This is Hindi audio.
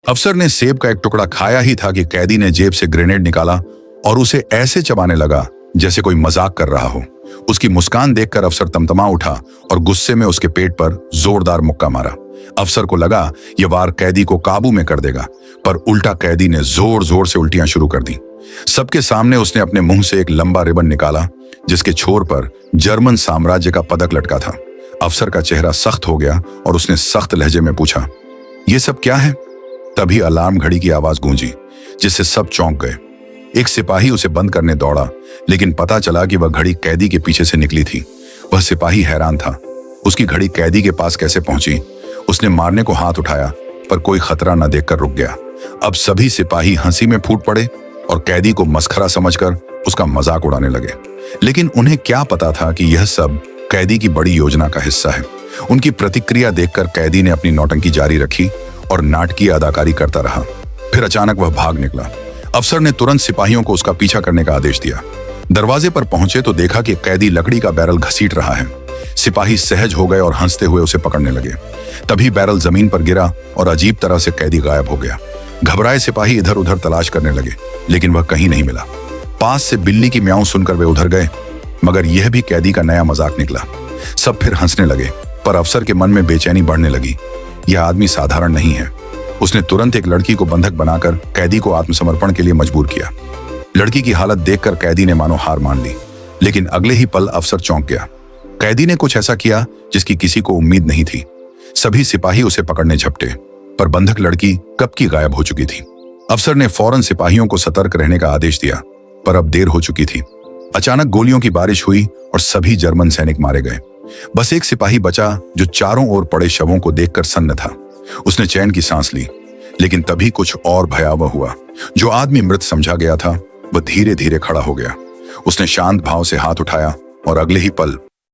अफसर ने सेब का एक टुकड़ा खाया ही था कि कैदी ने जेब से ग्रेनेड निकाला और उसे ऐसे चबाने लगा जैसे कोई मजाक कर रहा हो। उसकी मुस्कान देखकर अफसर तमतमा उठा और गुस्से में उसके पेट पर जोरदार मुक्का मारा। अफसर को लगा यह वार कैदी को काबू में कर देगा, पर उल्टा कैदी ने जोर जोर से उल्टियां शुरू कर दी। सबके सामने उसने अपने मुंह से एक लंबा रिबन निकाला जिसके छोर पर जर्मन साम्राज्य का पदक लटका था। अफसर का चेहरा सख्त हो गया और उसने सख्त लहजे में पूछा, ये सब क्या है? तभी अलार्म घड़ी की आवाज गूंजी जिससे सब चौंक गए। एक सिपाही उसे बंद करने दौड़ा, लेकिन पता चला कि वह घड़ी कैदी के पीछे से निकली थी। वह सिपाही हैरान था, उसकी घड़ी कैदी के पास कैसे पहुंची। उसने मारने को हाथ उठाया पर कोई खतरा न देखकर रुक गया। अब सभी सिपाही हंसी में फूट पड़े और कैदी को मस्खरा समझकर उसका मजाक उड़ाने लगे। लेकिन उन्हें क्या पता था कि यह सब कैदी की बड़ी योजना का हिस्सा है। उनकी प्रतिक्रिया देखकर कैदी ने अपनी नौटंकी जारी रखी और नाटकीय अदाकारी करता रहा। फिर अचानक वह भाग निकला। अफसर ने तुरंत सिपाहियों को उसका पीछा करने का आदेश दिया। दरवाजे पर पहुंचे तो देखा कि कैदी लकड़ी का बैरल घसीट रहा है। सिपाही सहज हो गए और हंसते हुए उसे पकड़ने लगे। तभी बैरल जमीन पर गिरा और अजीब तरह से कैदी गायब हो गया। घबराए सिपाही इधर उधर तलाश करने लगे, लेकिन वह कहीं नहीं मिला। पास से बिल्ली की म्याऊं सुनकर वे उधर गए, मगर यह भी कैदी का नया मजाक निकला। सब फिर हंसने लगे, पर अफसर के मन में बेचैनी बढ़ने लगी। यह आदमी साधारण नहीं है। उसने तुरंत एक लड़की को बंधक बनाकर कैदी को आत्मसमर्पण के लिए मजबूर किया। लड़की की हालत देखकर कैदी ने मानो हार मान ली, लेकिन अगले ही पल अफसर चौंक गया। कैदी ने कुछ ऐसा किया जिसकी किसी को उम्मीद नहीं थी। सभी सिपाही उसे पकड़ने झपटे, पर बंधक लड़की कब की गायब हो चुकी थी। अफसर ने फौरन सिपाहियों को सतर्क रहने का आदेश दिया, पर अब देर हो चुकी थी। अचानक गोलियों की बारिश हुई और सभी जर्मन सैनिक मारे गए। बस एक सिपाही बचा जो चारों ओर पड़े शवों को देखकर सन्न था। उसने चैन की सांस ली, लेकिन तभी कुछ और भयावह हुआ। जो आदमी मृत समझा गया था वह धीरे धीरे खड़ा हो गया। उसने शांत भाव से हाथ उठाया और अगले ही पल